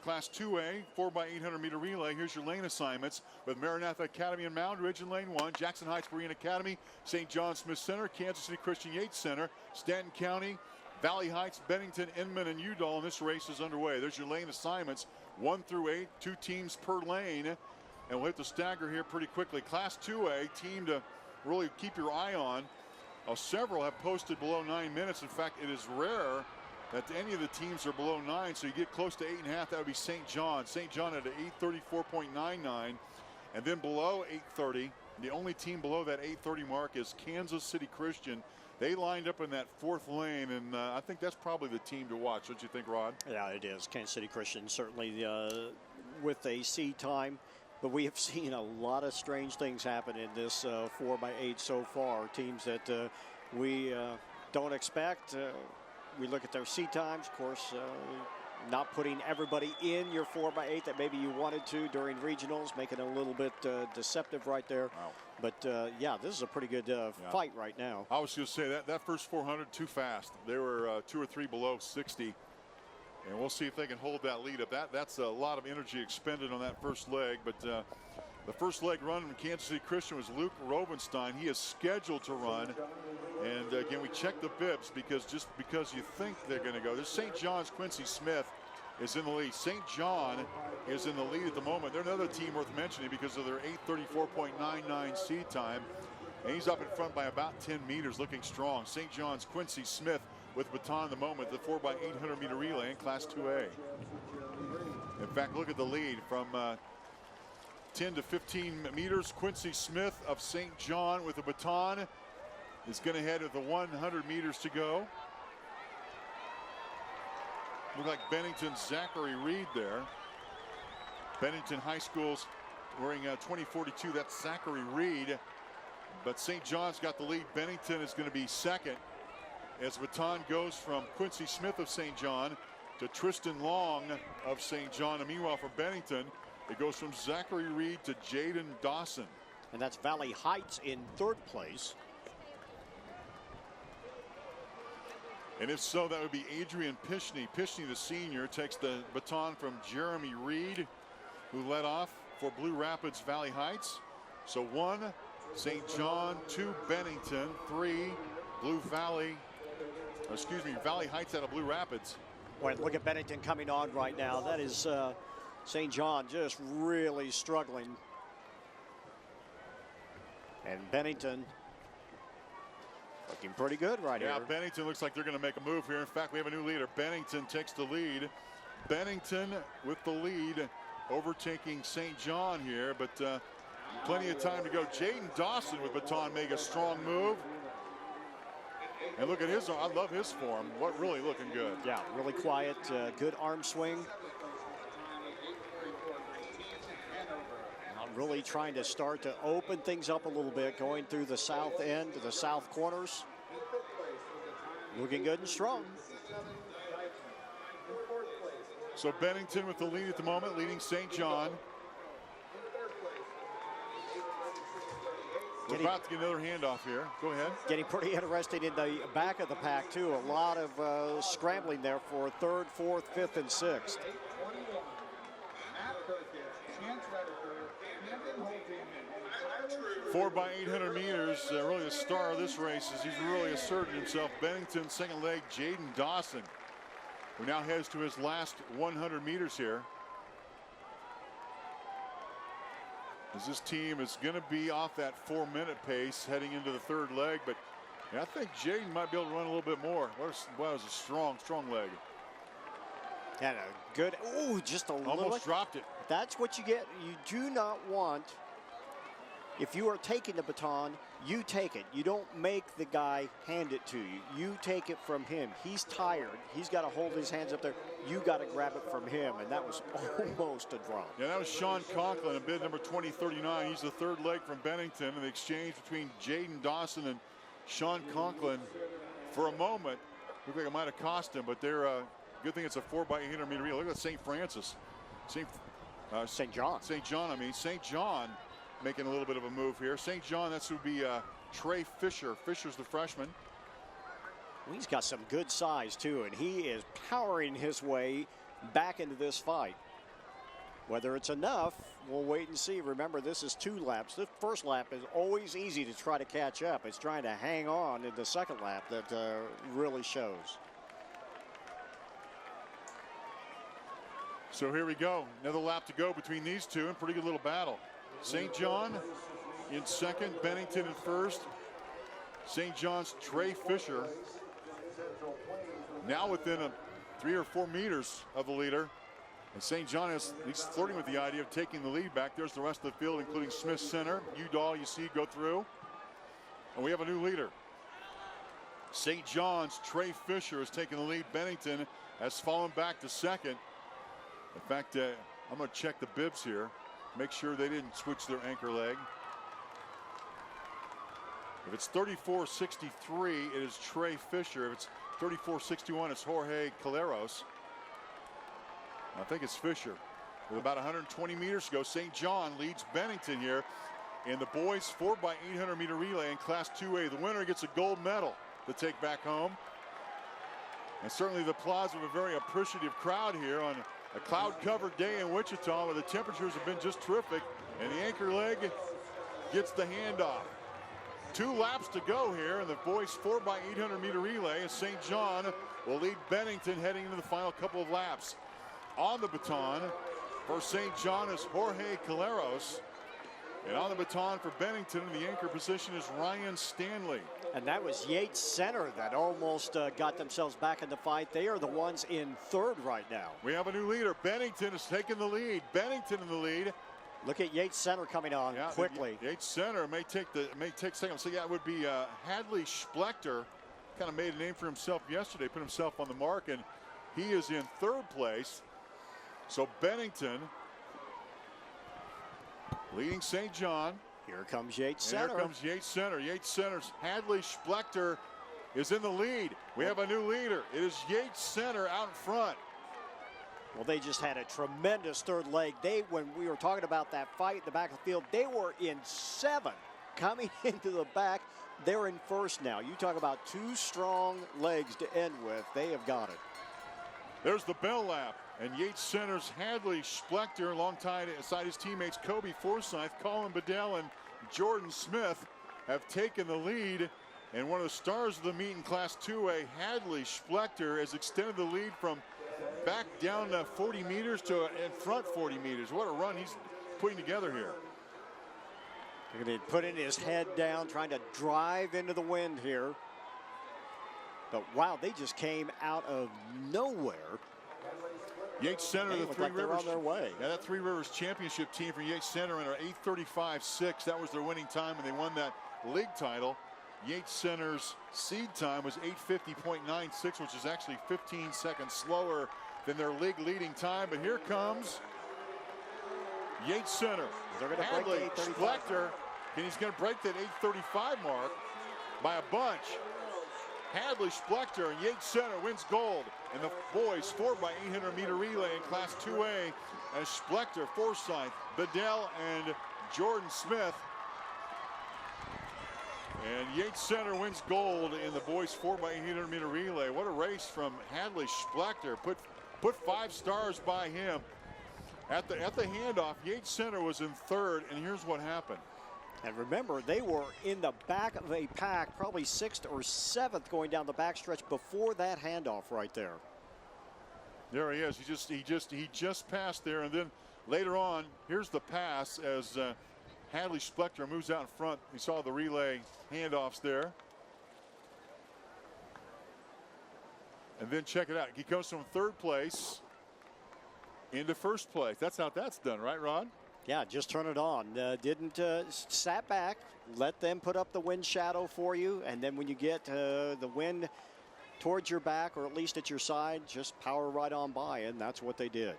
Class 2A 4x800 meter relay. Here's your lane assignments with Maranatha Academy in Mound Ridge in lane 1, Jackson Heights Berean Academy, St. John Smith Center, Kansas City Christian Yates Center, Stanton County, Valley Heights, Bennington, Inman, and Udall. And this race is underway. There's your lane assignments 1 through 8, 2 teams per lane. And we'll hit the stagger here pretty quickly. Class 2A team to really keep your eye on. Several have posted below 9 minutes. In fact, it is rare that any of the teams are below 9, so you get close to 8.5. That would be St. John. St. John at an 8:34.99, and then below 8:30, the only team below that 8:30 mark is Kansas City Christian. They lined up in that 4th lane, and I think that's probably the team to watch. Don't you think, Rod? Yeah, it is. Kansas City Christian certainly with a seed time, but we have seen a lot of strange things happen in this 4x8 so far. Teams that we don't expect. We look at their seat times, of course, not putting everybody in your 4x8 that maybe you wanted to during regionals, making it a little bit deceptive right there. Wow. But, yeah, this is a pretty good fight right now. I was going to say that first 400 too fast. They were 2 or 3 below 60. And we'll see if they can hold that lead up. That's a lot of energy expended on that first leg. But the first leg run from Kansas City Christian was Luke Rovenstein. He is scheduled to run. And again, we check the bibs just because you think they're going to go. There's St. John's Quincy Smith is in the lead. St. John is in the lead at the moment. They're another team worth mentioning because of their 8:34.99 seed time. And he's up in front by about 10 meters, looking strong. St. John's Quincy Smith with baton at the moment, the 4x800 meter relay in Class 2A. In fact, look at the lead from 10 to 15 meters. Quincy Smith of St. John with a baton is going to head with the 100 meters to go. Look like Bennington's Zachary Reed there. Bennington High School's wearing 2042. That's Zachary Reed. But St. John's got the lead. Bennington is going to be second as baton goes from Quincy Smith of St. John to Tristan Long of St. John. And meanwhile, for Bennington, it goes from Zachary Reed to Jaden Dawson. And that's Valley Heights in 3rd place. And if so, that would be Adrian Pishney. Pishney, the senior, takes the baton from Jeremy Reed, who led off for Blue Rapids Valley Heights. So 1, St. John, 2, Bennington, 3, Valley Heights out of Blue Rapids. Boy, look at Bennington coming on right now. That is St. John just really struggling. And Bennington looking pretty good right here. Yeah, Bennington looks like they're going to make a move here. In fact, we have a new leader. Bennington takes the lead. Bennington with the lead, overtaking St. John here, but plenty of time to go. Jaden Dawson with baton make a strong move. And look at his, I love his form. What really looking good. Yeah, really quiet, good arm swing. Really trying to start to open things up a little bit, going through the south end to the south corners. Looking good and strong. So Bennington with the lead at the moment, leading St. John. We're about to get another handoff here. Go ahead. Getting pretty interesting in the back of the pack, too. A lot of scrambling there for 3rd, 4th, 5th, and 6th. 4x800 meters, really the star of this race as he's really asserted himself. Bennington, second leg, Jaden Dawson, who now heads to his last 100 meters here. As this team is going to be off that 4-minute pace heading into the 3rd leg, but I think Jaden might be able to run a little bit more. Wow, was a strong leg. And a good, just a little. Almost dropped it. That's what you get. You do not want, if you are taking the baton, you take it. You don't make the guy hand it to you. You take it from him. He's tired. He's got to hold his hands up there. You got to grab it from him, and that was almost a drop. Yeah, that was Sean Conklin, a bid number 2039. He's the 3rd leg from Bennington, and the exchange between Jaden Dawson and Sean Conklin for a moment looked like it might have cost him, but they're good thing it's a 4x800 meter relay. Look at St. Francis. St. John. St. John making a little bit of a move here. St. John, that would be Trey Fisher. Fisher's the freshman. Well, he's got some good size, too, and he is powering his way back into this fight. Whether it's enough, we'll wait and see. Remember, this is 2 laps. The first lap is always easy to try to catch up. It's trying to hang on in the second lap that really shows. So here we go. Another lap to go between these two, and pretty good little battle. St. John in second, Bennington in first. St. John's Trey Fisher now within 3 or 4 meters of the leader. And St. John he's flirting with the idea of taking the lead back. There's the rest of the field, including Smith Center. Udall, you see, go through. And we have a new leader. St. John's Trey Fisher has taken the lead. Bennington has fallen back to second. In fact, I'm going to check the bibs here. Make sure they didn't switch their anchor leg. If it's 34.63, it is Trey Fisher. If it's 34.61, it's Jorge Caleros. I think it's Fisher. With about 120 meters to go, St. John leads Bennington here in the boys 4x800 meter relay in Class 2A. The winner gets a gold medal to take back home. And certainly the applause of a very appreciative crowd here on a cloud-covered day in Wichita, where the temperatures have been just terrific. And the anchor leg gets the handoff. 2 laps to go here in the boys 4x800 meter relay, and St. John will lead Bennington heading into the final couple of laps. On the baton for St. John is Jorge Caleros. And on the baton for Bennington in the anchor position is Ryan Stanley. And that was Yates Center that almost got themselves back in the fight. They are the ones in third right now. We have a new leader. Bennington has taken the lead. Bennington in the lead. Look at Yates Center coming on quickly. Yates Center may take second. So yeah, it would be Hadley Splechter. Kind of made a name for himself yesterday, put himself on the mark, and he is in third place. So Bennington leading St. John. Here comes Yates Center. Here comes Yates Center. Yates Center's Hadley Splechter is in the lead. We have a new leader. It is Yates Center out in front. Well, they just had a tremendous third leg. When we were talking about that fight in the back of the field, they were in 7 coming into the back. They're in first now. You talk about 2 strong legs to end with. They have got it. There's the bell lap. And Yates Center's Hadley Splechter, alongside his teammates Kobe Forsyth, Colin Bedell, and Jordan Smith, have taken the lead. And one of the stars of the meet in Class 2A, Hadley Splechter, has extended the lead from back down 40 meters to in front 40 meters. What a run he's putting together here. Look at him putting his head down, trying to drive into the wind here. But wow, they just came out of nowhere. Yates Center, the Three Rivers, on their way. Yeah, that Three Rivers championship team for Yates Center in our 8:35.6. That was their winning time, and they won that league title. Yates Center's seed time was 8:50.96, which is actually 15 seconds slower than their league leading time. But here comes Yates Center. Hadley Splechter, and he's going to break that 8:35 mark by a bunch. Hadley Splechter and Yates Center wins gold in the boys 4x800 meter relay in Class 2A, as Splechter, Forsyth, Bedell, and Jordan Smith. And Yates Center wins gold in the boys 4x800 meter relay. What a race from Hadley Splechter. Put 5 stars by him. At the handoff, Yates Center was in third, and here's what happened. And remember, they were in the back of a pack, probably 6th or 7th going down the backstretch before that handoff right there. There he is. He just passed there, and then later on, here's the pass as Hadley Splechter moves out in front. You saw the relay handoffs there. And then check it out. He comes from third place into first place. That's how that's done, right, Rod? Yeah, just turn it on. Didn't sat back, let them put up the wind shadow for you, and then when you get the wind towards your back or at least at your side, just power right on by, and that's what they did.